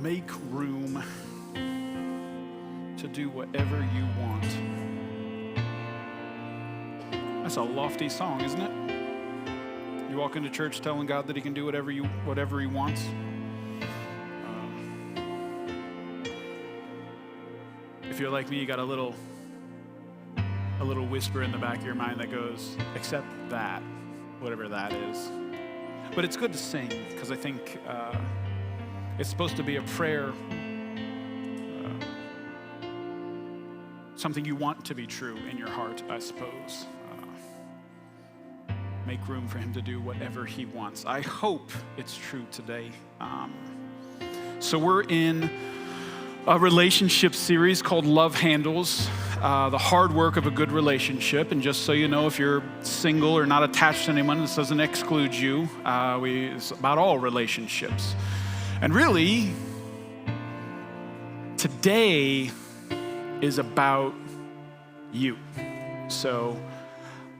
Make room to do whatever you want. That's a lofty song, isn't it? You walk into church telling God that he can do whatever he wants. If you're like me, you got a little whisper in the back of your mind that goes, except that, whatever that is. But it's good to sing, because I think it's supposed to be a prayer, something you want to be true in your heart, I suppose. Make room for him to do whatever he wants. I hope it's true today. So we're in a relationship series called Love Handles, the hard work of a good relationship. And just so you know, if you're single or not attached to anyone, this doesn't exclude you. It's about all relationships. And really, today is about you. So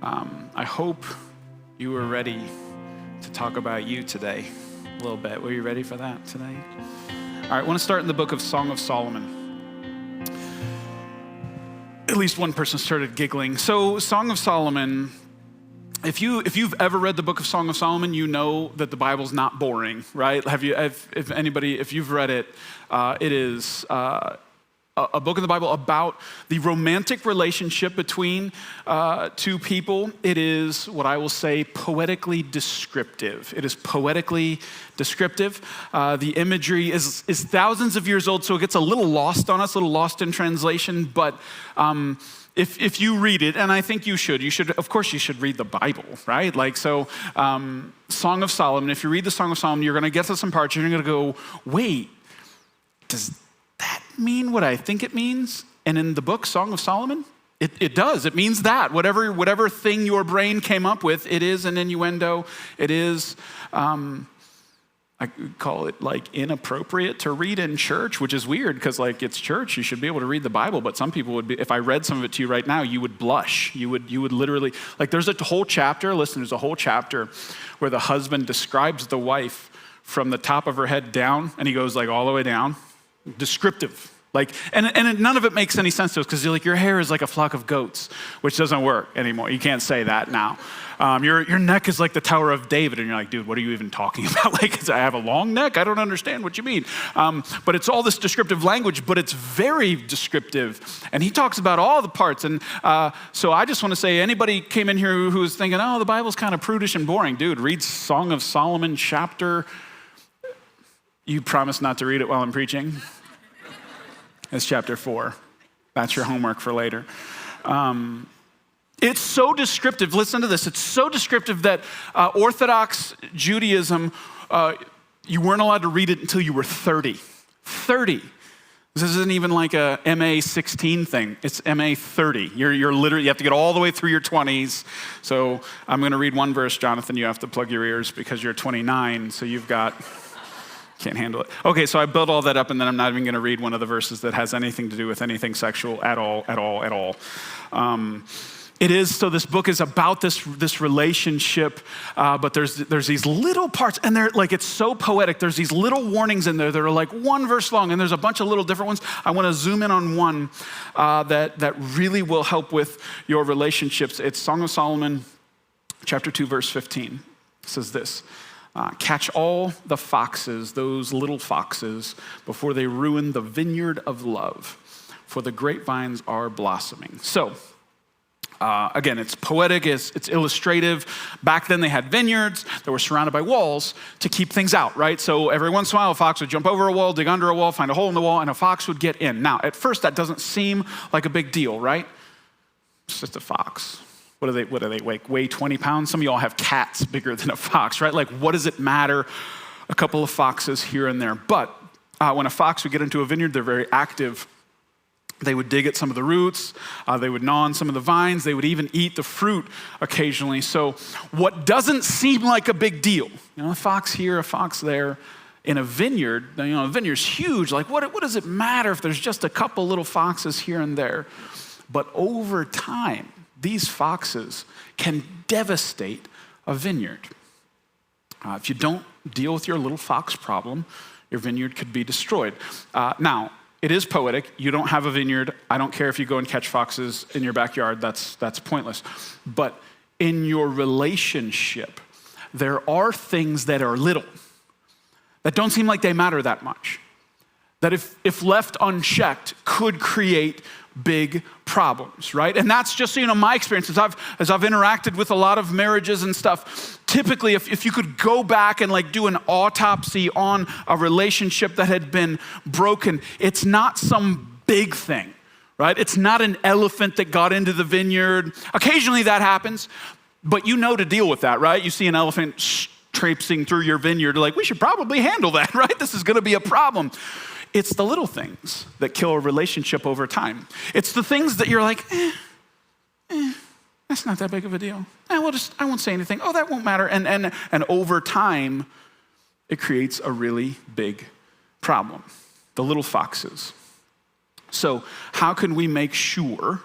I hope you are ready to talk about you today a little bit. Were you ready for that today? All right, I want to start in the book of Song of Solomon. At least one person started giggling. So Song of Solomon, if you've ever read the book of Song of Solomon, you know that the Bible's not boring, right? If you've read it, it is a book in the Bible about the romantic relationship between two people. It is what I will say poetically descriptive. It is poetically descriptive. The imagery is thousands of years old, so it gets a little lost on us, a little lost in translation. But if you read it, and I think you should, of course you should read the Bible, right? Song of Solomon, if you read the Song of Solomon, you're gonna get to some parts, and you're gonna go, wait, does that mean what I think it means? And in the book, Song of Solomon, it does. It means that. Whatever thing your brain came up with, it is an innuendo. It is, I call it inappropriate to read in church, which is weird because it's church. You should be able to read the Bible, but some people would be, if I read some of it to you right now, you would blush. You would literally, there's a whole chapter, there's a whole chapter where the husband describes the wife from the top of her head down, and he goes all the way down. Descriptive. And none of it makes any sense to us because your hair is like a flock of goats, which doesn't work anymore. You can't say that now. Your neck is like the Tower of David, and you're like, dude, what are you even talking about? I have a long neck? I don't understand what you mean. But it's all this descriptive language, but it's very descriptive. And he talks about all the parts. And so I just want to say, anybody came in here who's thinking, oh, the Bible's kind of prudish and boring. Dude, read Song of Solomon chapter. You promise not to read it while I'm preaching? It's chapter 4. That's your homework for later. It's so descriptive. Listen to this. It's so descriptive that Orthodox Judaism, you weren't allowed to read it until you were 30. 30. This isn't even like a MA 16 thing. It's MA 30. You're literally, you have to get all the way through your 20s. So I'm going to read one verse, Jonathan. You have to plug your ears because you're 29. So you've got... Can't handle it. Okay, so I built all that up, and then I'm not even going to read one of the verses that has anything to do with anything sexual at all. It is, so this book is about this relationship, but there's these little parts, and they're it's so poetic. There's these little warnings in there that are one verse long, and there's a bunch of little different ones. I want to zoom in on one that really will help with your relationships. It's Song of Solomon, chapter 2, verse 15. It says this. Catch all the foxes, those little foxes, before they ruin the vineyard of love, for the grapevines are blossoming. So, again, it's poetic, it's illustrative. Back then they had vineyards that were surrounded by walls to keep things out, right? So every once in a while, a fox would jump over a wall, dig under a wall, find a hole in the wall, and a fox would get in. Now, at first, that doesn't seem like a big deal, right? It's just a fox. What do they weigh 20 pounds? Some of y'all have cats bigger than a fox, right? What does it matter? A couple of foxes here and there. But when a fox would get into a vineyard, they're very active. They would dig at some of the roots. They would gnaw on some of the vines. They would even eat the fruit occasionally. So what doesn't seem like a big deal, a fox here, a fox there, in a vineyard, a vineyard's huge. What does it matter if there's just a couple little foxes here and there? But over time, these foxes can devastate a vineyard. If you don't deal with your little fox problem, your vineyard could be destroyed. Now, it is poetic. You don't have a vineyard. I don't care if you go and catch foxes in your backyard. That's pointless. But in your relationship, there are things that are little, that don't seem like they matter that much, that if left unchecked could create big problems, right? And that's just, my experience as I've interacted with a lot of marriages and stuff. Typically, if you could go back and like do an autopsy on a relationship that had been broken, it's not some big thing, right? It's not an elephant that got into the vineyard. Occasionally that happens, but you know to deal with that, right? You see an elephant traipsing through your vineyard, like, we should probably handle that, right? This is gonna be a problem. It's the little things that kill a relationship over time. It's the things that you're like, that's not that big of a deal. I won't say anything. Oh, that won't matter. And over time, it creates a really big problem. The little foxes. So how can we make sure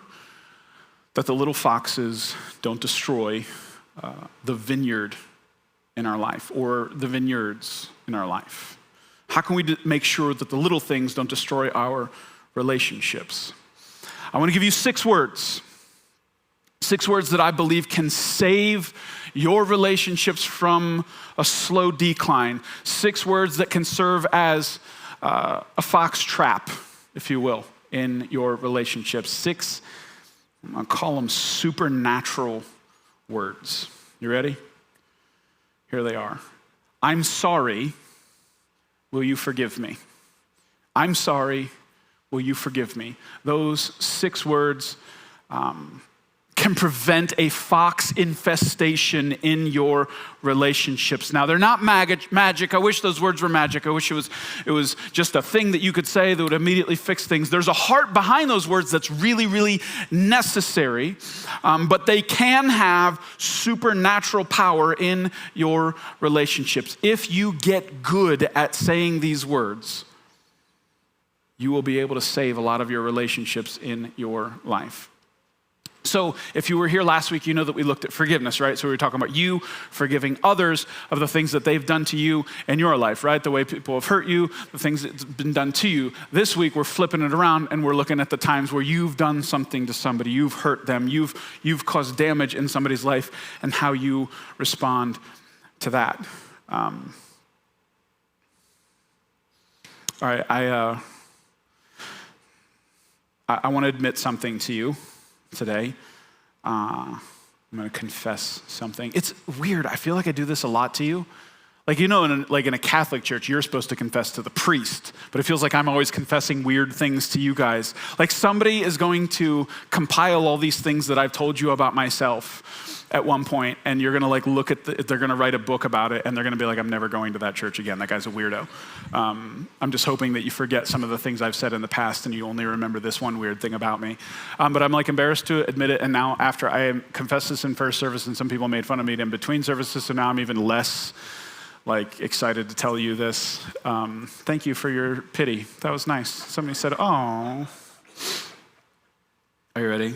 that the little foxes don't destroy the vineyard in our life or the vineyards in our life? How can we make sure that the little things don't destroy our relationships? I want to give you 6 words. 6 words that I believe can save your relationships from a slow decline. 6 words that can serve as a fox trap, if you will, in your relationships. 6, I'm going to call them supernatural words. You ready? Here they are. I'm sorry. Will you forgive me? I'm sorry. Will you forgive me? Those 6 words can prevent a fox infestation in your relationships. Now, they're not magic. I wish those words were magic. I wish it was just a thing that you could say that would immediately fix things. There's a heart behind those words that's really, really necessary, but they can have supernatural power in your relationships. If you get good at saying these words, you will be able to save a lot of your relationships in your life. So if you were here last week, you know that we looked at forgiveness, right? So we were talking about you forgiving others of the things that they've done to you in your life, right? The way people have hurt you, the things that's been done to you. This week, we're flipping it around and we're looking at the times where you've done something to somebody, you've hurt them, you've caused damage in somebody's life, and how you respond to that. All right, I want to admit something to you today. I'm going to confess something. It's weird. I feel like I do this a lot to you. Like, in a Catholic church, you're supposed to confess to the priest, but it feels like I'm always confessing weird things to you guys. Like somebody is going to compile all these things that I've told you about myself at one point, and you're going to look at they're going to write a book about it, and they're going to be like, I'm never going to that church again. That guy's a weirdo. I'm just hoping that you forget some of the things I've said in the past and you only remember this one weird thing about me. But I'm embarrassed to admit it, and now after I confessed this in first service and some people made fun of me in between services, so now I'm even less excited to tell you this. Thank you for your pity. That was nice. Somebody said, oh. Are you ready?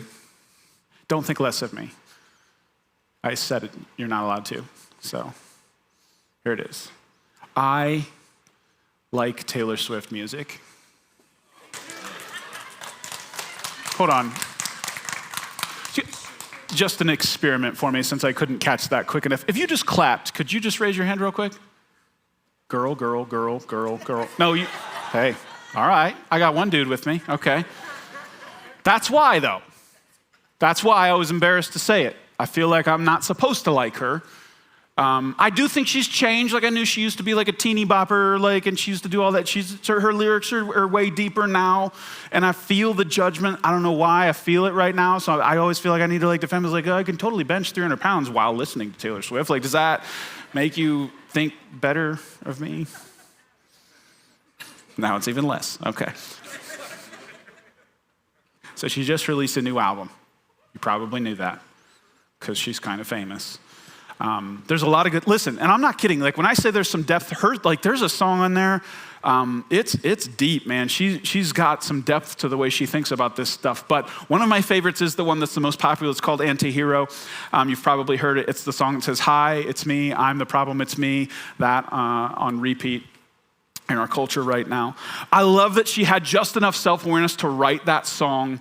Don't think less of me. I said it, you're not allowed to. So here it is. I like Taylor Swift music. Hold on. Just an experiment for me since I couldn't catch that quick enough. If you just clapped, could you just raise your hand real quick? Girl. No, you, hey, all right. I got one dude with me, okay. That's why though. That's why I was embarrassed to say it. I feel like I'm not supposed to like her. I do think she's changed. I knew she used to be a teeny bopper, and she used to do all that. Her lyrics are way deeper now, and I feel the judgment. I don't know why I feel it right now, so I always feel like I need to defend. I can totally bench 300 pounds while listening to Taylor Swift. Does that make you think better of me? Now it's even less. Okay. So she just released a new album. You probably knew that, because she's kind of famous. There's a lot of good, listen, and I'm not kidding. Like when I say there's some depth, there's a song on there. It's deep, man. She's got some depth to the way she thinks about this stuff. But one of my favorites is the one that's the most popular. It's called Anti-Hero. You've probably heard it. It's the song that says, "Hi, it's me. I'm the problem. It's me." That on repeat in our culture right now. I love that she had just enough self-awareness to write that song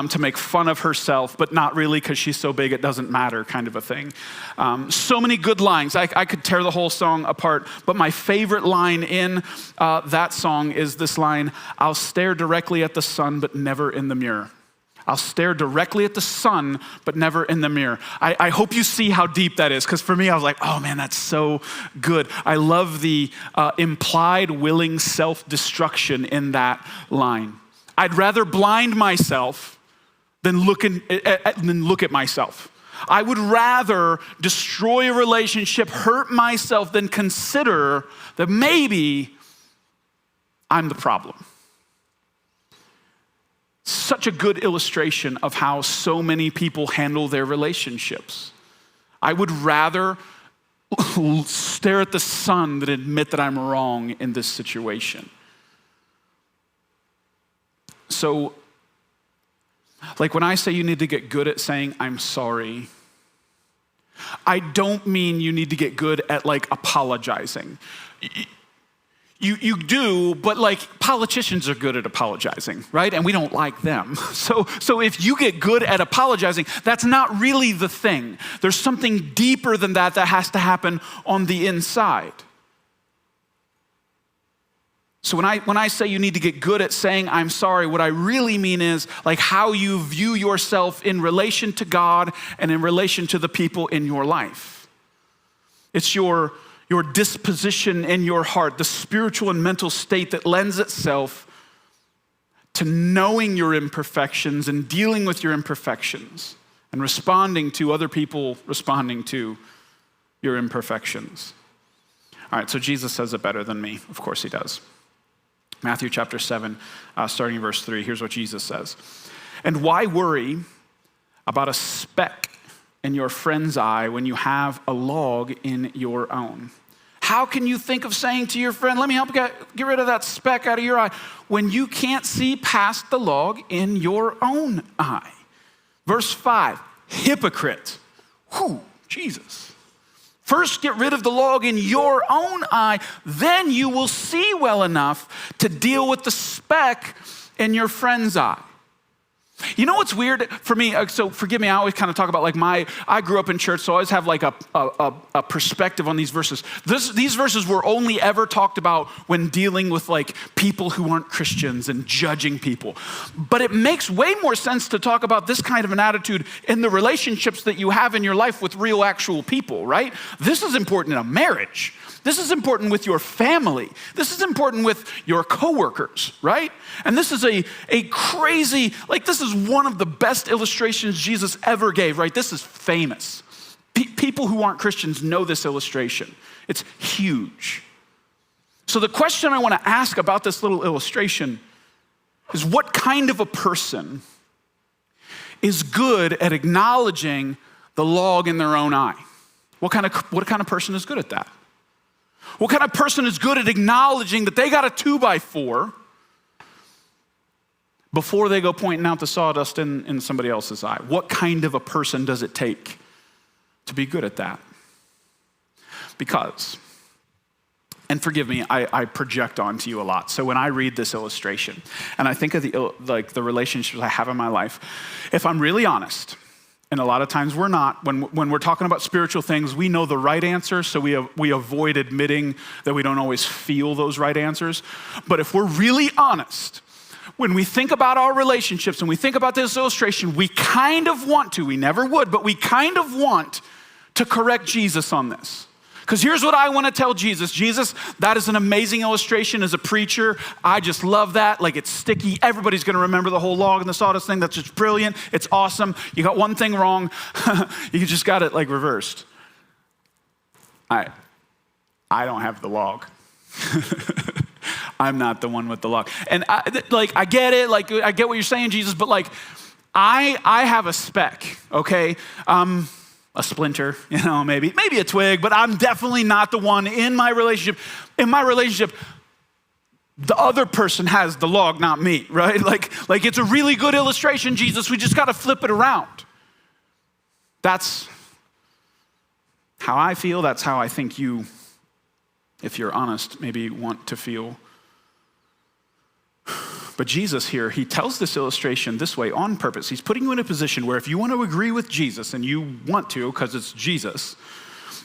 to make fun of herself, but not really because she's so big it doesn't matter kind of a thing. So many good lines. I could tear the whole song apart, but my favorite line in that song is this line, "I'll stare directly at the sun, but never in the mirror." I'll stare directly at the sun, but never in the mirror. I hope you see how deep that is, because for me, I was like, oh man, that's so good. I love the implied willing self-destruction in that line. I'd rather blind myself than look at myself. I would rather destroy a relationship, hurt myself, than consider that maybe I'm the problem. Such a good illustration of how so many people handle their relationships. I would rather stare at the sun than admit that I'm wrong in this situation. So, like when I say you need to get good at saying I'm sorry, I don't mean you need to get good at like apologizing. You do, but like politicians are good at apologizing, right? And we don't like them. So if you get good at apologizing, that's not really the thing. There's something deeper than that has to happen on the inside. So when I say you need to get good at saying I'm sorry, what I really mean is like how you view yourself in relation to God and in relation to the people in your life. It's your disposition in your heart, the spiritual and mental state that lends itself to knowing your imperfections and dealing with your imperfections and responding to other people responding to your imperfections. All right, so Jesus says it better than me. Of course he does. Matthew chapter 7, starting in verse 3, here's what Jesus says. "And why worry about a speck in your friend's eye when you have a log in your own? How can you think of saying to your friend, let me help you get rid of that speck out of your eye, when you can't see past the log in your own eye?" Verse 5, hypocrite. Whew, Jesus. "First get rid of the log in your own eye, then you will see well enough to deal with the speck in your friend's eye." You know what's weird for me? So forgive me, I always kind of talk about like I grew up in church, so I always have like a perspective on these verses. These verses were only ever talked about when dealing with like people who aren't Christians and judging people. But it makes way more sense to talk about this kind of an attitude in the relationships that you have in your life with real actual people, right? This is important in a marriage. This is important with your family. This is important with your coworkers, right? And this is a crazy, like this is one of the best illustrations Jesus ever gave, right? This is famous. People who aren't Christians know this illustration. It's huge. So the question I want to ask about this little illustration is, what kind of a person is good at acknowledging the log in their own eye? What kind of person is good at that? What kind of person is good at acknowledging that they got a 2x4 before they go pointing out the sawdust in somebody else's eye? What kind of a person does it take to be good at that? Because, and forgive me, I project onto you a lot. So when I read this illustration and I think of the relationships I have in my life, if I'm really honest, and a lot of times we're not. When we're talking about spiritual things, we know the right answer, so we avoid admitting that we don't always feel those right answers. But if we're really honest, when we think about our relationships and we think about this illustration, we kind of want to, we never would, but we kind of want to correct Jesus on this. Because here's what I want to tell Jesus. Jesus, that is an amazing illustration as a preacher. I just love that. Like, it's sticky. Everybody's going to remember the whole log and the sawdust thing. That's just brilliant. It's awesome. You got one thing wrong. You just got it like reversed. I don't have the log. I'm not the one with the log. And I get it. Like, I get what you're saying, Jesus, but like, I have a speck, okay? a splinter, maybe a twig, but I'm definitely not the one in my relationship. In my relationship, the other person has the log, not me, right? Like it's a really good illustration, Jesus. We just got to flip it around. That's how I feel. That's how I think you, if you're honest, maybe want to feel. But Jesus here, he tells this illustration this way on purpose. He's putting you in a position where if you want to agree with Jesus, and you want to because it's Jesus,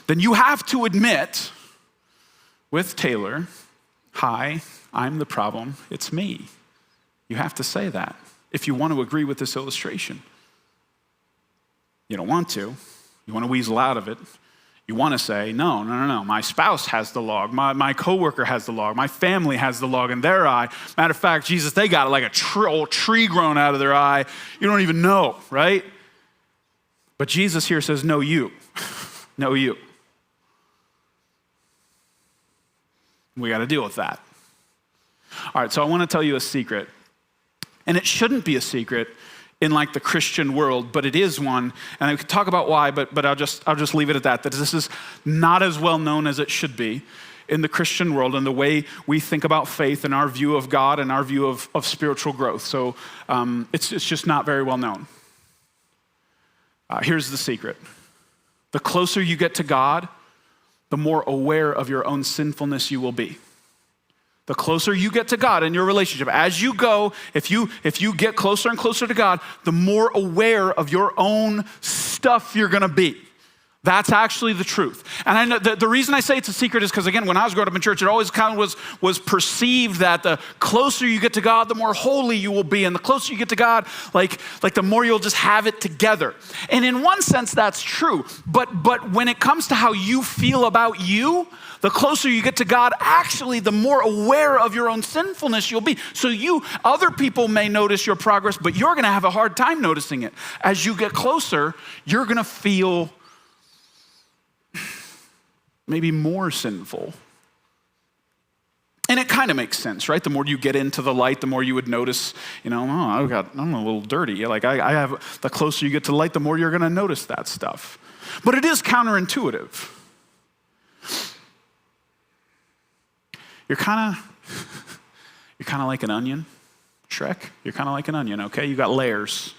then you have to admit with Taylor, hi, I'm the problem, it's me. You have to say that if you want to agree with this illustration. You don't want to. You want to weasel out of it. You want to say, no, my spouse has the log, my coworker has the log, my family has the log in their eye. Matter of fact, Jesus, they got like a old tree grown out of their eye. You don't even know, right? But Jesus here says, no, you. No, you. We got to deal with that. All right, so I want to tell you a secret. And it shouldn't be a secret in like the Christian world, but it is one, and I could talk about why, but I'll just leave it at that this is not as well known as it should be in the Christian world and the way we think about faith and our view of God and our view of spiritual growth. So it's just not very well known. Here's the secret. The closer you get to God, the more aware of your own sinfulness you will be. The closer you get to God in your relationship, as you go, if you get closer and closer to God, the more aware of your own stuff you're gonna be. That's actually the truth. And I know the reason I say it's a secret is because, again, when I was growing up in church, it always kind of was perceived that the closer you get to God, the more holy you will be. And the closer you get to God, like the more you'll just have it together. And in one sense, that's true. But when it comes to how you feel about you, the closer you get to God, actually, the more aware of your own sinfulness you'll be. So other people may notice your progress, but you're gonna have a hard time noticing it. As you get closer, you're gonna feel maybe more sinful. And it kind of makes sense, right? The more you get into the light, the more you would notice, I'm a little dirty. Like the closer you get to the light, the more you're gonna notice that stuff. But it is counterintuitive. You're kind of like an onion, Shrek. You're kind of like an onion, okay? You got layers.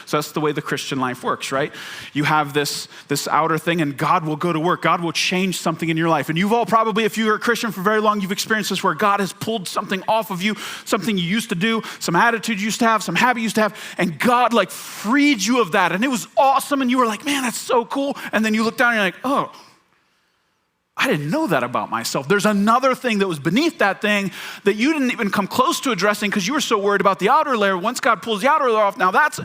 So that's the way the Christian life works, right? You have this outer thing, and God will go to work. God will change something in your life. And you've all probably, if you're a Christian for very long, you've experienced this where God has pulled something off of you, something you used to do, some attitude you used to have, some habit you used to have, and God like freed you of that. And it was awesome, and you were like, man, that's so cool. And then you look down and you're like, oh, I didn't know that about myself. There's another thing that was beneath that thing that you didn't even come close to addressing because you were so worried about the outer layer. Once God pulls the outer layer off, now that's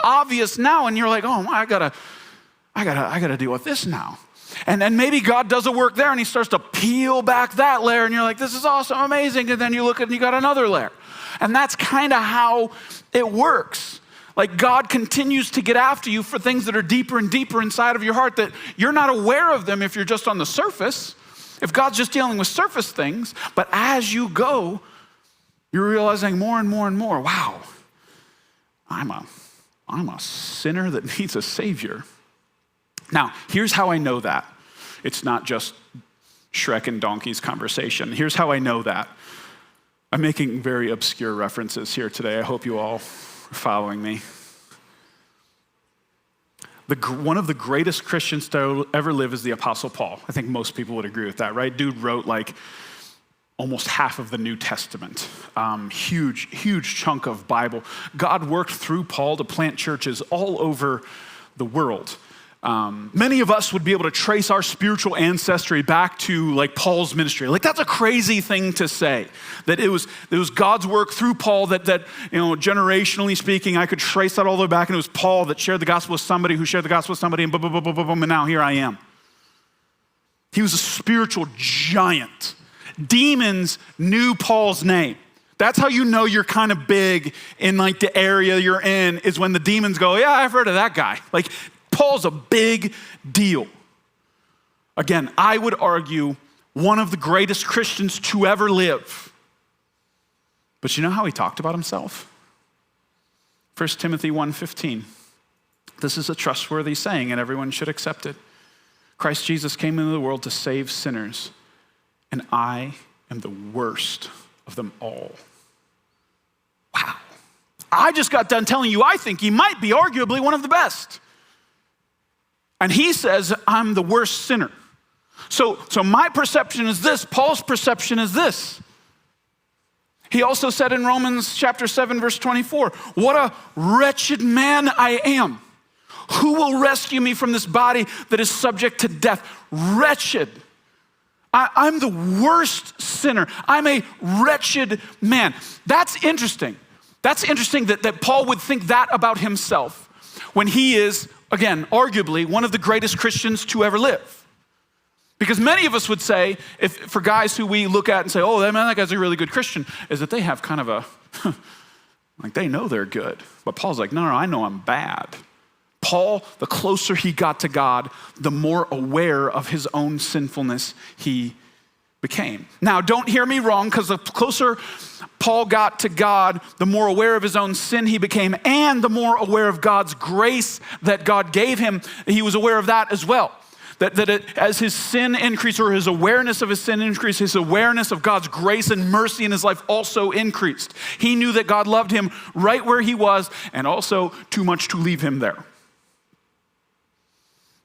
obvious now, and you're like, oh, I gotta deal with this now. And then maybe God does a work there, and he starts to peel back that layer, and you're like, this is awesome, amazing, and then you look and you got another layer. And that's kind of how it works. Like God continues to get after you for things that are deeper and deeper inside of your heart that you're not aware of them if you're just on the surface, if God's just dealing with surface things. But as you go, you're realizing more and more and more, wow, I'm a sinner that needs a savior. Now, here's how I know that. It's not just Shrek and Donkey's conversation. Here's how I know that. I'm making very obscure references here today. I hope you all following me. One of the greatest Christians to ever live is the Apostle Paul. I think most people would agree with that, right? Dude wrote like almost half of the New Testament. Huge chunk of Bible. God worked through Paul to plant churches all over the world. Many of us would be able to trace our spiritual ancestry back to like Paul's ministry. Like that's a crazy thing to say, that it was God's work through Paul that generationally speaking, I could trace that all the way back, and it was Paul that shared the gospel with somebody who shared the gospel with somebody, and boom, boom, boom, boom, boom, and now here I am. He was a spiritual giant. Demons knew Paul's name. That's how you know you're kind of big in like the area you're in, is when the demons go, yeah, I've heard of that guy. Like Paul's a big deal. Again, I would argue one of the greatest Christians to ever live. But you know how he talked about himself? 1 Timothy 1:15. This is a trustworthy saying, and everyone should accept it. Christ Jesus came into the world to save sinners, and I am the worst of them all. Wow. I just got done telling you I think he might be arguably one of the best. And he says, I'm the worst sinner. So my perception is this. Paul's perception is this. He also said in Romans chapter 7, verse 24, what a wretched man I am. Who will rescue me from this body that is subject to death? Wretched. I'm the worst sinner. I'm a wretched man. That's interesting. That's interesting that Paul would think that about himself when he is, again, arguably one of the greatest Christians to ever live. Because many of us would say, for guys who we look at and say, oh, that guy's a really good Christian, is that they have kind of a, like they know they're good. But Paul's like, no, I know I'm bad. Paul, the closer he got to God, the more aware of his own sinfulness he became. Now, don't hear me wrong, because the closer Paul got to God, the more aware of his own sin he became, and the more aware of God's grace that God gave him, he was aware of that as well. As his sin increased, or his awareness of his sin increased, his awareness of God's grace and mercy in his life also increased. He knew that God loved him right where he was, and also too much to leave him there.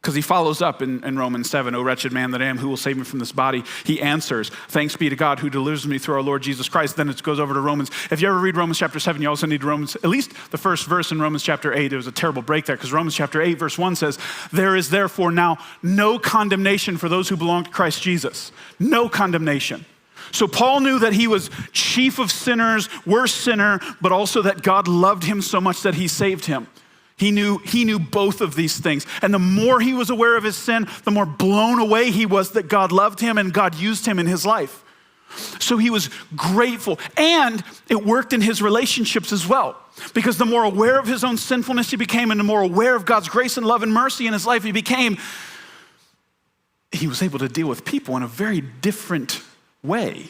Because he follows up in Romans 7, O wretched man that I am, who will save me from this body? He answers, thanks be to God who delivers me through our Lord Jesus Christ. Then it goes over to Romans. If you ever read Romans chapter 7, you also need Romans, at least the first verse in Romans chapter 8. There was a terrible break there, because Romans chapter 8, verse 1 says, there is therefore now no condemnation for those who belong to Christ Jesus. No condemnation. So Paul knew that he was chief of sinners, worst sinner, but also that God loved him so much that he saved him. He knew both of these things. And the more he was aware of his sin, the more blown away he was that God loved him and God used him in his life. So he was grateful. And it worked in his relationships as well. Because the more aware of his own sinfulness he became, and the more aware of God's grace and love and mercy in his life he became, he was able to deal with people in a very different way.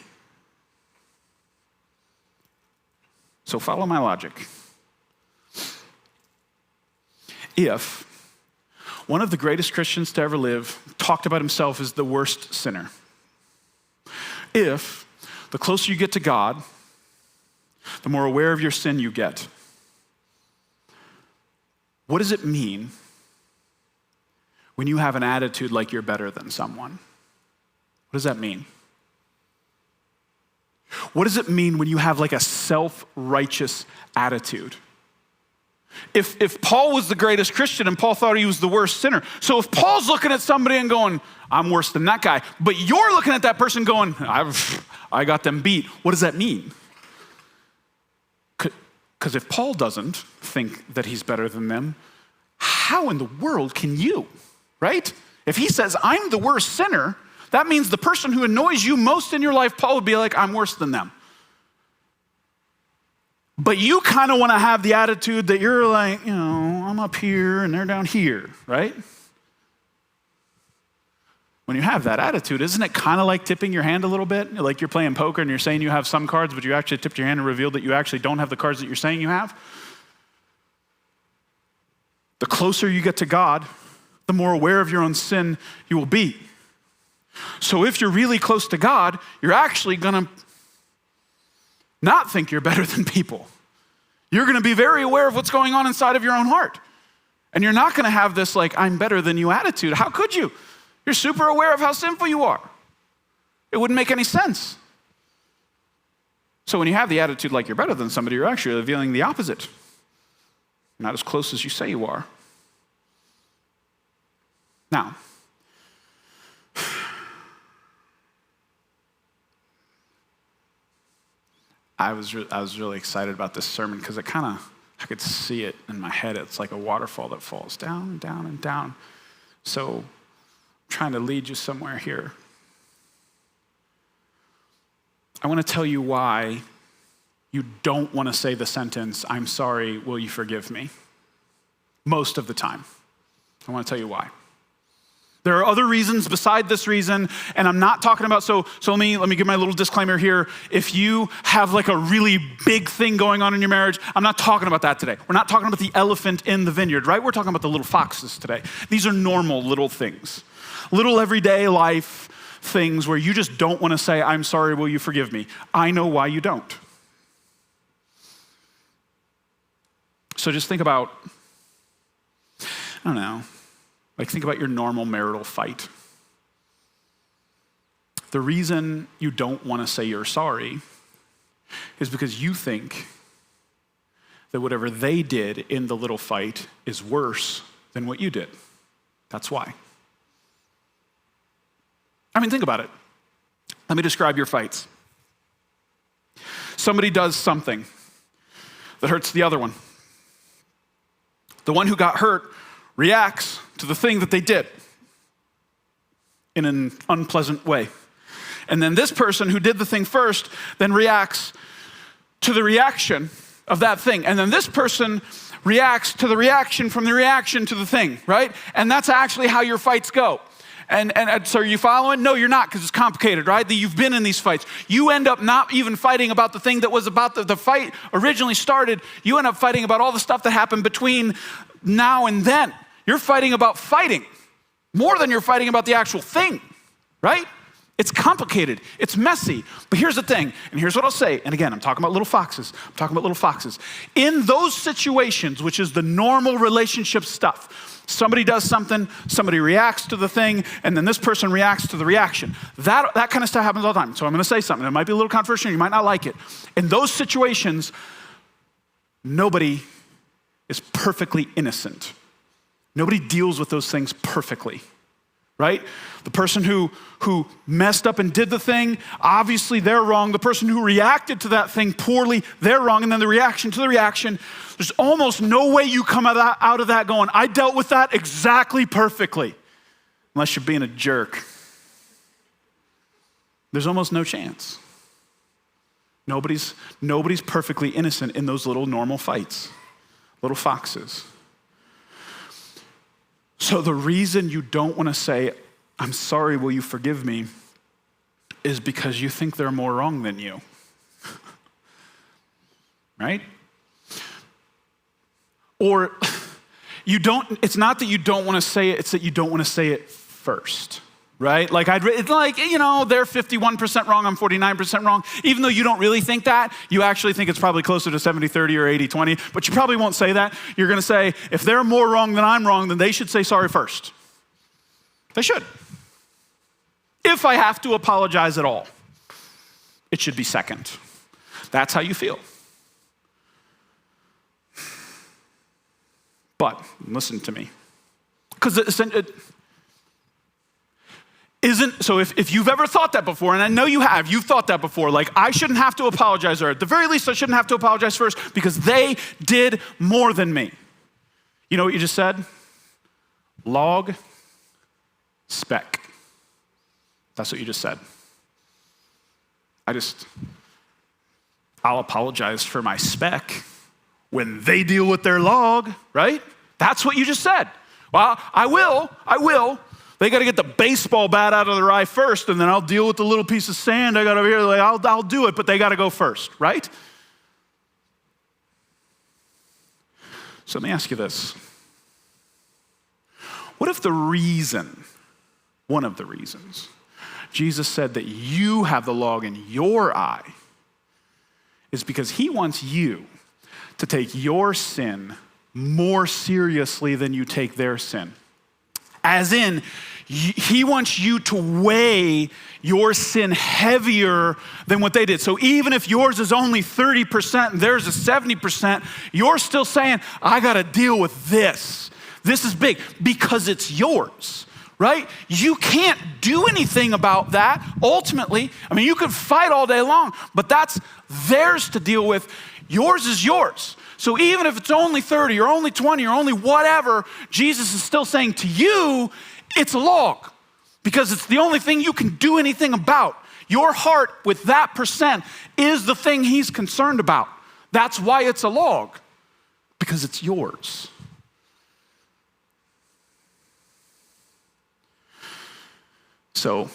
So follow my logic. If one of the greatest Christians to ever live talked about himself as the worst sinner, if the closer you get to God, the more aware of your sin you get, what does it mean when you have an attitude like you're better than someone? What does that mean? What does it mean when you have like a self-righteous attitude? If Paul was the greatest Christian and Paul thought he was the worst sinner, so if Paul's looking at somebody and going, I'm worse than that guy, but you're looking at that person going, I got them beat, what does that mean? Because if Paul doesn't think that he's better than them, how in the world can you, right? If he says, I'm the worst sinner, that means the person who annoys you most in your life, Paul would be like, I'm worse than them. But you kind of want to have the attitude that you're like, I'm up here and they're down here, right? When you have that attitude, isn't it kind of like tipping your hand a little bit? Like you're playing poker and you're saying you have some cards, but you actually tipped your hand and revealed that you actually don't have the cards that you're saying you have? The closer you get to God, the more aware of your own sin you will be. So if you're really close to God, you're actually going to not think you're better than people. You're going to be very aware of what's going on inside of your own heart. And you're not going to have this like, I'm better than you attitude. How could you? You're super aware of how sinful you are. It wouldn't make any sense. So when you have the attitude like you're better than somebody, you're actually revealing the opposite. You're not as close as you say you are. Now, I was really excited about this sermon because it I could see it in my head. It's like a waterfall that falls down and down and down. So I'm trying to lead you somewhere here. I want to tell you why you don't want to say the sentence, I'm sorry, will you forgive me? Most of the time. I want to tell you why. There are other reasons beside this reason, and I'm not talking about, so let me give my little disclaimer here. If you have like a really big thing going on in your marriage, I'm not talking about that today. We're not talking about the elephant in the vineyard, right? We're talking about the little foxes today. These are normal little things, little everyday life things where you just don't want to say, I'm sorry, will you forgive me? I know why you don't. So just think about, I don't know, like think about your normal marital fight. The reason you don't want to say you're sorry is because you think that whatever they did in the little fight is worse than what you did. That's why. I mean, think about it. Let me describe your fights. Somebody does something that hurts the other one. The one who got hurt reacts to the thing that they did in an unpleasant way. And then this person who did the thing first then reacts to the reaction of that thing. And then this person reacts to the reaction from the reaction to the thing, right? And that's actually how your fights go. And so are you following? No, you're not, because it's complicated, right? That you've been in these fights. You end up not even fighting about the thing that was about the fight originally started. You end up fighting about all the stuff that happened between now and then. You're fighting about fighting more than you're fighting about the actual thing, right? It's complicated. It's messy. But here's the thing, and here's what I'll say. And again, I'm talking about little foxes. I'm talking about little foxes. In those situations, which is the normal relationship stuff, somebody does something, somebody reacts to the thing, and then this person reacts to the reaction. That kind of stuff happens all the time. So I'm going to say something. It might be a little controversial. You might not like it. In those situations, nobody is perfectly innocent. Nobody deals with those things perfectly, right? The person who messed up and did the thing, obviously they're wrong. The person who reacted to that thing poorly, they're wrong. And then the reaction to the reaction, there's almost no way you come out of that going, I dealt with that exactly perfectly, unless you're being a jerk. There's almost no chance. Nobody's perfectly innocent in those little normal fights, little foxes. So the reason you don't want to say, I'm sorry, will you forgive me, is because you think they're more wrong than you. Right? Or it's not that you don't want to say it, it's that you don't want to say it first. Right? Like it's like, they're 51% wrong, I'm 49% wrong. Even though you don't really think that, you actually think it's probably closer to 70-30 or 80-20, but you probably won't say that. You're going to say, if they're more wrong than I'm wrong, then they should say sorry first. They should. If I have to apologize at all, it should be second. That's how you feel. But listen to me. Because so if you've ever thought that before, and I know you've thought that before, like I shouldn't have to apologize, or at the very least I shouldn't have to apologize first because they did more than me. You know what you just said? Log, spec. That's what you just said. I'll apologize for my spec when they deal with their log, right? That's what you just said. Well, I will. They got to get the baseball bat out of their eye first, and then I'll deal with the little piece of sand I got over here. Like, I'll do it, but they got to go first, right? So let me ask you this. What if one of the reasons, Jesus said that you have the log in your eye is because he wants you to take your sin more seriously than you take their sin? As in, he wants you to weigh your sin heavier than what they did. So even if yours is only 30% and theirs is 70%, you're still saying, I got to deal with this. This is big because it's yours, right? You can't do anything about that ultimately. I mean, you could fight all day long, but that's theirs to deal with. Yours is yours. So even if it's only 30 or only 20 or only whatever, Jesus is still saying to you, it's a log because it's the only thing you can do anything about. Your heart with that percent is the thing he's concerned about. That's why it's a log, because it's yours. So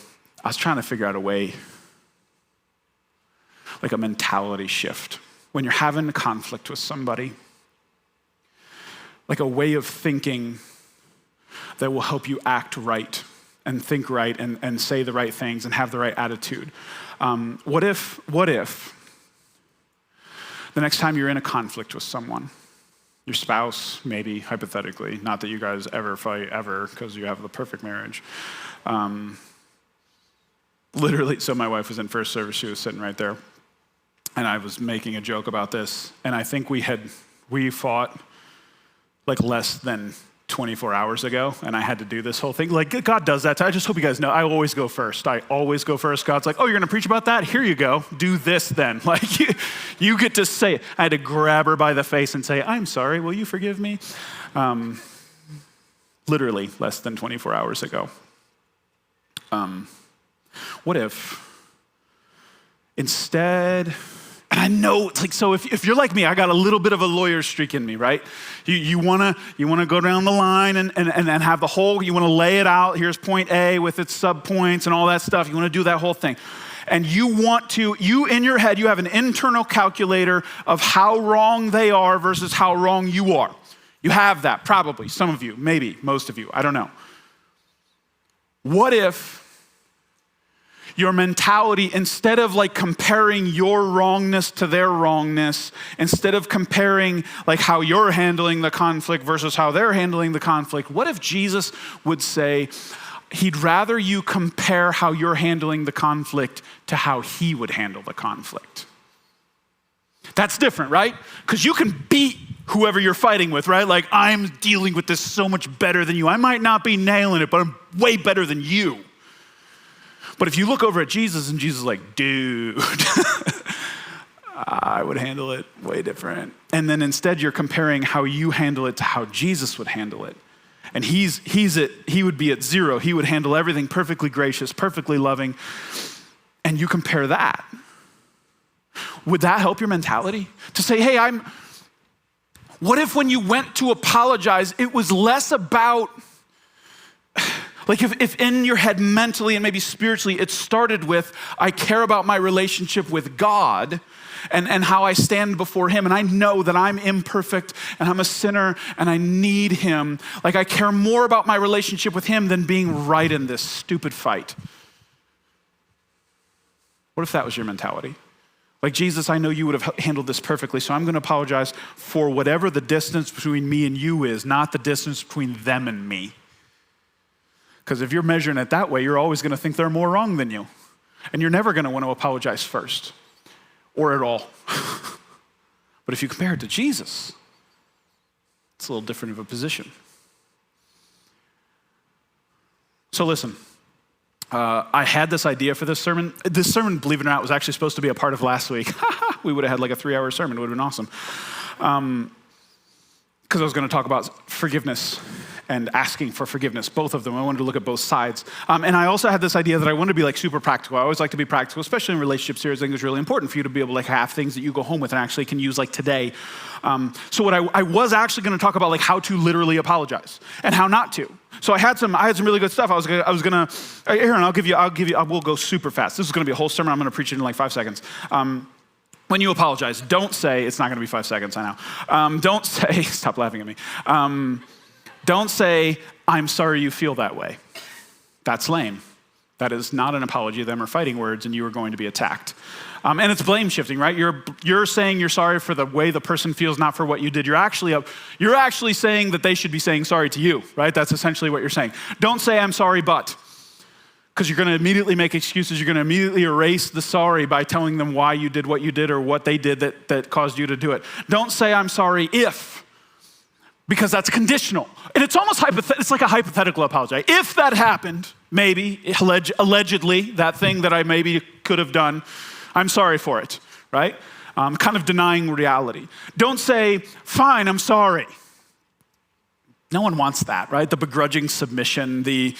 I was trying to figure out a way, like a mentality shift. When you're having a conflict with somebody, like a way of thinking that will help you act right and think right and say the right things and have the right attitude. What if the next time you're in a conflict with someone, your spouse, maybe, hypothetically, not that you guys ever fight ever because you have the perfect marriage. Literally, so my wife was in first service, she was sitting right there, and I was making a joke about this, and I think we fought like less than 24 hours ago, and I had to do this whole thing. Like, God does that. I just hope you guys know, I always go first. God's like, oh, you're gonna preach about that? Here you go. Do this then. Like, you get to say it. I had to grab her by the face and say, I'm sorry, will you forgive me? Literally less than 24 hours ago. What if instead, and I know it's like, so if you're like me, I got a little bit of a lawyer streak in me, right? You wanna go down the line and have the whole, you wanna lay it out. Here's point A with its subpoints and all that stuff. You wanna do that whole thing. And you in your head, you have an internal calculator of how wrong they are versus how wrong you are. You have that, probably, some of you, maybe, most of you, I don't know. What if your mentality, instead of like comparing your wrongness to their wrongness, instead of comparing like how you're handling the conflict versus how they're handling the conflict, what if Jesus would say, he'd rather you compare how you're handling the conflict to how he would handle the conflict? That's different, right? Because you can beat whoever you're fighting with, right? Like, I'm dealing with this so much better than you. I might not be nailing it, but I'm way better than you. But if you look over at Jesus and Jesus is like, dude, I would handle it way different. And then instead you're comparing how you handle it to how Jesus would handle it. And he would be at 0. He would handle everything perfectly gracious, perfectly loving. And you compare that. Would that help your mentality? To say, hey, what if when you went to apologize, it was less about, like if in your head mentally and maybe spiritually, it started with, I care about my relationship with God and how I stand before him. And I know that I'm imperfect and I'm a sinner and I need him. Like, I care more about my relationship with him than being right in this stupid fight. What if that was your mentality? Like, Jesus, I know you would have handled this perfectly, so I'm going to apologize for whatever the distance between me and you is, not the distance between them and me. Because if you're measuring it that way, you're always going to think they're more wrong than you. And you're never going to want to apologize first or at all. But if you compare it to Jesus, it's a little different of a position. So listen, I had this idea for this sermon. This sermon, believe it or not, was actually supposed to be a part of last week. We would have had like a 3-hour sermon. It would have been awesome. Because I was going to talk about forgiveness and asking for forgiveness, both of them. I wanted to look at both sides. And I also had this idea that I wanted to be like super practical. I always like to be practical, especially in relationships here. I think it's really important for you to be able to like have things that you go home with and actually can use like today. So what I was actually going to talk about like how to literally apologize and how not to. So I had some really good stuff. I was gonna, Aaron, I will go super fast. This is gonna be a whole sermon. I'm gonna preach it in like 5 seconds. When you apologize, don't say, it's not gonna be 5 seconds, I know. Don't say, stop laughing at me. Don't say, I'm sorry you feel that way. That's lame. That is not an apology. Them are fighting words and you are going to be attacked. And it's blame shifting, right? You're saying you're sorry for the way the person feels, not for what you did. You're actually saying that they should be saying sorry to you, right? That's essentially what you're saying. Don't say I'm sorry, but, because you're going to immediately make excuses. You're going to immediately erase the sorry by telling them why you did what you did or what they did that caused you to do it. Don't say I'm sorry if, because that's conditional. And it's almost it's like a hypothetical apology. If that happened, maybe, allegedly, that thing that I maybe could have done, I'm sorry for it, right? Kind of denying reality. Don't say, fine, I'm sorry. No one wants that, right? The begrudging submission, the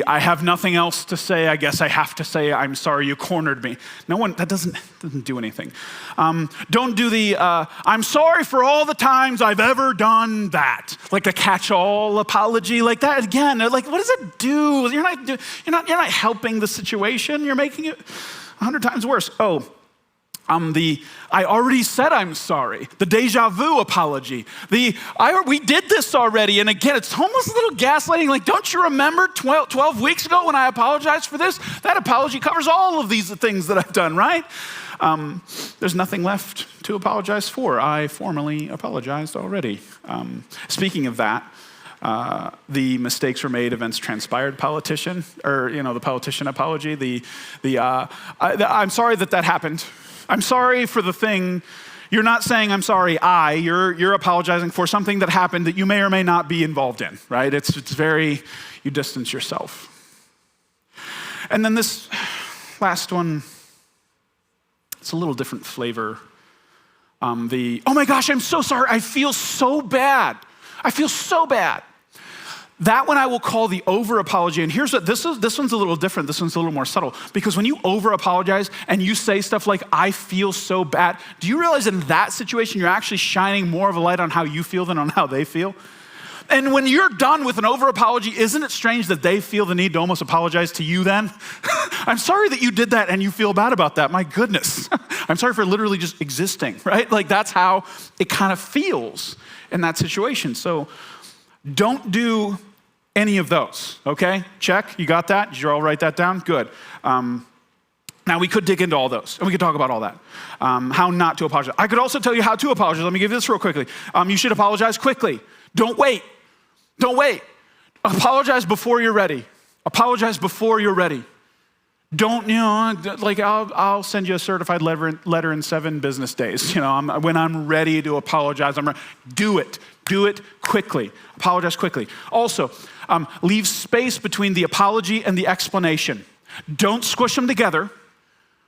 I have nothing else to say, I guess I have to say, I'm sorry you cornered me. No one, that doesn't do anything. Don't do the, I'm sorry for all the times I've ever done that. Like a catch-all apology like that. Again, like what does it do? You're not helping the situation. You're making it 100 times worse. I already said I'm sorry. The deja vu apology. We did this already. And again, it's almost a little gaslighting. Like, don't you remember 12 weeks ago when I apologized for this? That apology covers all of these things that I've done, right? There's nothing left to apologize for. I formally apologized already. Speaking of that, the mistakes were made, events transpired politician, or, the politician apology. I'm sorry that happened. I'm sorry for the thing. You're not saying I'm sorry, you're apologizing for something that happened that you may or may not be involved in, right? It's very, you distance yourself. And then this last one, it's a little different flavor. Oh my gosh, I'm so sorry, I feel so bad. That one I will call the over-apology. And here's what, this one's a little different. This one's a little more subtle. Because when you over-apologize and you say stuff like, I feel so bad, do you realize in that situation, you're actually shining more of a light on how you feel than on how they feel? And when you're done with an over-apology, isn't it strange that they feel the need to almost apologize to you then? I'm sorry that you did that and you feel bad about that. My goodness. I'm sorry for literally just existing, right? Like that's how it kind of feels in that situation. So don't do any of those, okay? Check, you got that? Did you all write that down? Good. Now we could dig into all those, and we could talk about all that. How not to apologize. I could also tell you how to apologize. Let me give you this real quickly. You should apologize quickly. Don't wait. Apologize before you're ready. Don't, I'll send you a certified letter in 7 business days. When I'm ready to apologize, do it. Do it quickly. Apologize quickly. Also, leave space between the apology and the explanation. Don't squish them together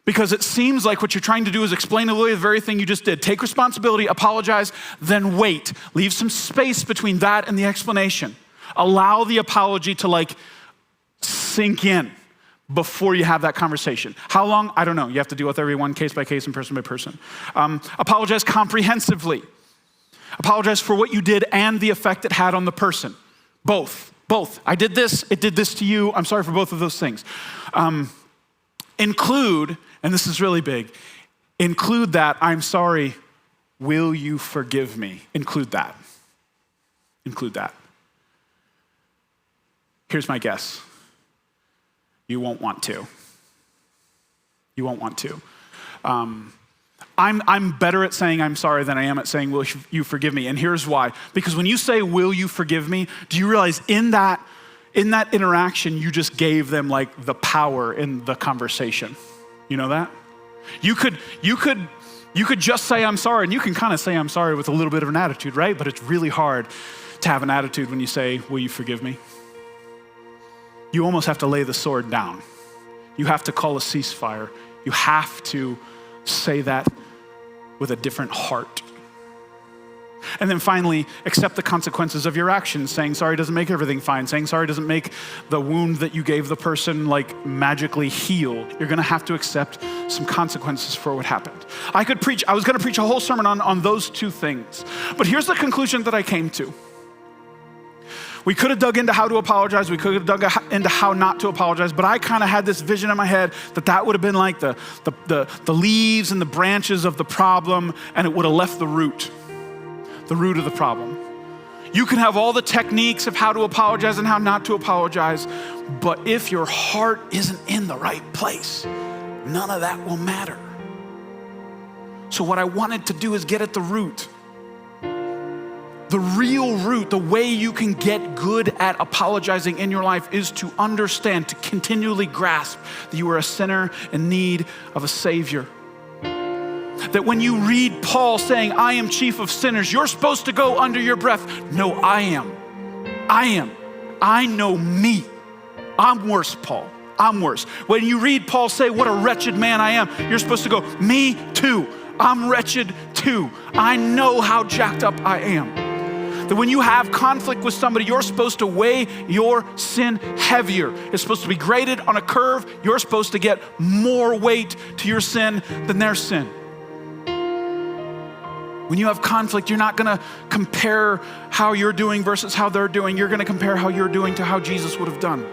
because it seems like what you're trying to do is explain away the very thing you just did. Take responsibility, apologize, then wait. Leave some space between that and the explanation. Allow the apology to sink in before you have that conversation. How long? I don't know. You have to deal with everyone case by case and person by person. Apologize comprehensively. Apologize for what you did and the effect it had on the person. Both. I did this, it did this to you. I'm sorry for both of those things. Include, and this is really big, include that, I'm sorry, will you forgive me? Include that. Here's my guess. You won't want to. I'm better at saying I'm sorry than I am at saying, will you forgive me? And here's why. Because when you say, will you forgive me? Do you realize in that interaction, you just gave them the power in the conversation? You know that? You could just say I'm sorry, and you can kind of say I'm sorry with a little bit of an attitude, right? But it's really hard to have an attitude when you say, will you forgive me? You almost have to lay the sword down. You have to call a ceasefire. You have to say that with a different heart. And then finally, accept the consequences of your actions. Saying sorry doesn't make everything fine. Saying sorry doesn't make the wound that you gave the person magically heal. You're gonna have to accept some consequences for what happened. I was gonna preach a whole sermon on those two things. But here's the conclusion that I came to. We could have dug into how to apologize. We could have dug into how not to apologize. But I kind of had this vision in my head that would have been like the leaves and the branches of the problem, and it would have left the root of the problem. You can have all the techniques of how to apologize and how not to apologize, but if your heart isn't in the right place, none of that will matter. So what I wanted to do is get at the root. The real root, the way you can get good at apologizing in your life is to understand, to continually grasp that you are a sinner in need of a Savior. That when you read Paul saying, I am chief of sinners, you're supposed to go under your breath. No, I am. I know me. I'm worse, Paul. I'm worse. When you read Paul say, what a wretched man I am, you're supposed to go, me too. I'm wretched too. I know how jacked up I am. That when you have conflict with somebody, you're supposed to weigh your sin heavier. It's supposed to be graded on a curve. You're supposed to get more weight to your sin than their sin. When you have conflict, you're not going to compare how you're doing versus how they're doing. You're going to compare how you're doing to how Jesus would have done.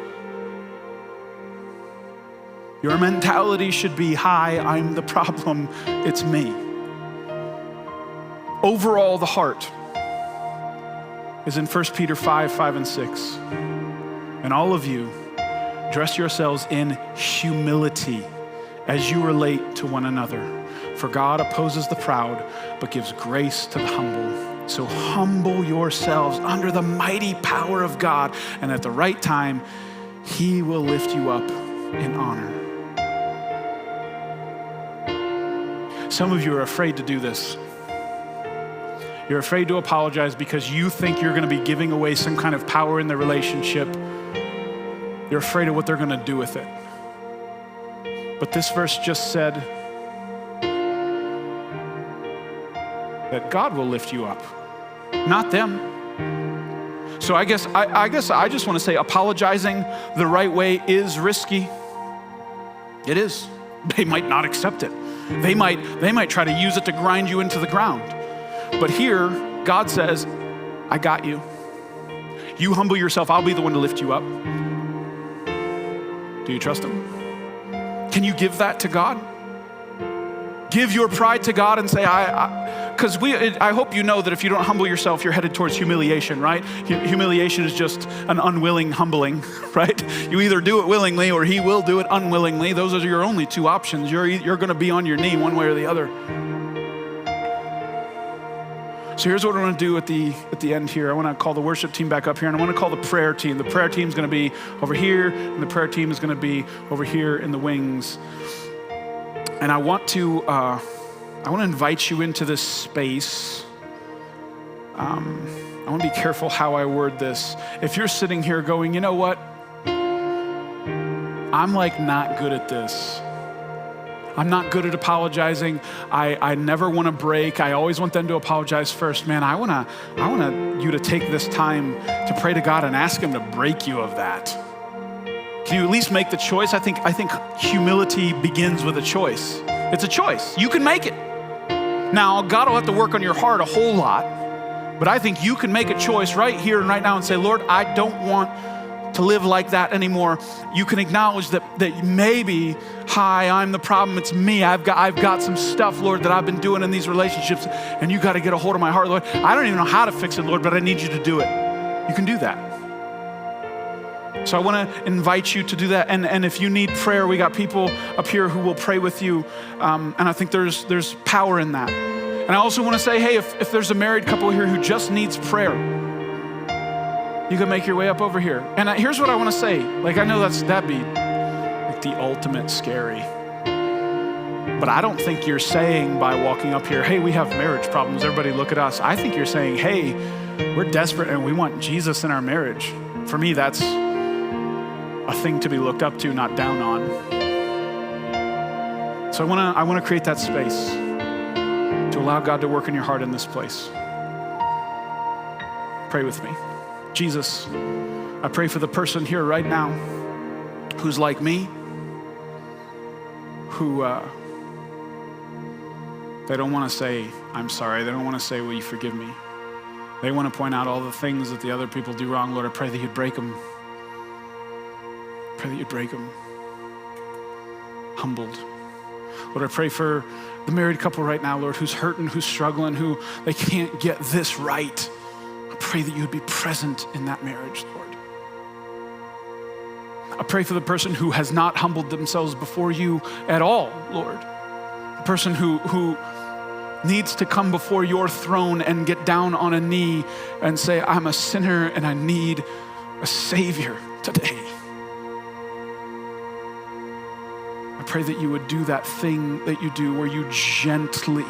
Your mentality should be, hi, I'm the problem, it's me. Overall, the heart is in 1 Peter 5 and 6. And all of you, dress yourselves in humility as you relate to one another. For God opposes the proud, but gives grace to the humble. So humble yourselves under the mighty power of God, and at the right time, he will lift you up in honor. Some of you are afraid to do this. You're afraid to apologize because you think you're going to be giving away some kind of power in the relationship. You're afraid of what they're going to do with it. But this verse just said that God will lift you up, not them. So I guess I just want to say apologizing the right way is risky. It is. They might not accept it. They might try to use it to grind you into the ground. But here, God says, I got you. You humble yourself, I'll be the one to lift you up. Do you trust him? Can you give that to God? Give your pride to God and say, I hope you know that if you don't humble yourself, you're headed towards humiliation, right? Humiliation is just an unwilling humbling, right? You either do it willingly or he will do it unwillingly. Those are your only two options. You're going to be on your knee one way or the other. So here's what I want to do at the end here. I want to call the worship team back up here, and I want to call the prayer team. The prayer team is going to be over here, and the prayer team is going to be over here in the wings. And I want to invite you into this space. I want to be careful how I word this. If you're sitting here going, you know what? I'm like not good at this. I'm not good at apologizing. I never want to break. I always want them to apologize first. Man, I want you to take this time to pray to God and ask him to break you of that. Can you at least make the choice? I think humility begins with a choice. It's a choice. You can make it. Now, God will have to work on your heart a whole lot, but I think you can make a choice right here and right now and say, Lord, I don't want to live like that anymore. You can acknowledge that maybe, hi, I'm the problem, it's me. I've got some stuff, Lord, that I've been doing in these relationships, and you got to get a hold of my heart, Lord. I don't even know how to fix it, Lord, but I need you to do it. You can do that. So I want to invite you to do that. And if you need prayer, we got people up here who will pray with you. And I think there's power in that. And I also want to say, hey, if there's a married couple here who just needs prayer, you can make your way up over here. And here's what I want to say. Like, I know that'd be like the ultimate scary. But I don't think you're saying by walking up here, hey, we have marriage problems, everybody look at us. I think you're saying, hey, we're desperate and we want Jesus in our marriage. For me, that's a thing to be looked up to, not down on. So I want to create that space to allow God to work in your heart in this place. Pray with me. Jesus, I pray for the person here right now who's like me, who they don't want to say, I'm sorry. They don't want to say, will you forgive me? They want to point out all the things that the other people do wrong. Lord, I pray that you'd break them. Pray that you'd break them. Humbled. Lord, I pray for the married couple right now, Lord, who's hurting, who's struggling, who they can't get this right. I pray that you would be present in that marriage, Lord. I pray for the person who has not humbled themselves before you at all, Lord. The person who needs to come before your throne and get down on a knee and say, I'm a sinner and I need a Savior today. I pray that you would do that thing that you do where you gently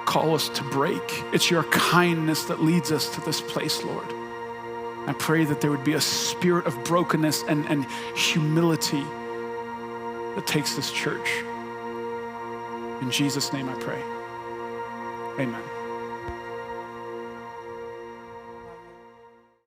call us to break. It's your kindness that leads us to this place, Lord. I pray that there would be a spirit of brokenness and humility that takes this church. In Jesus' name I pray. Amen.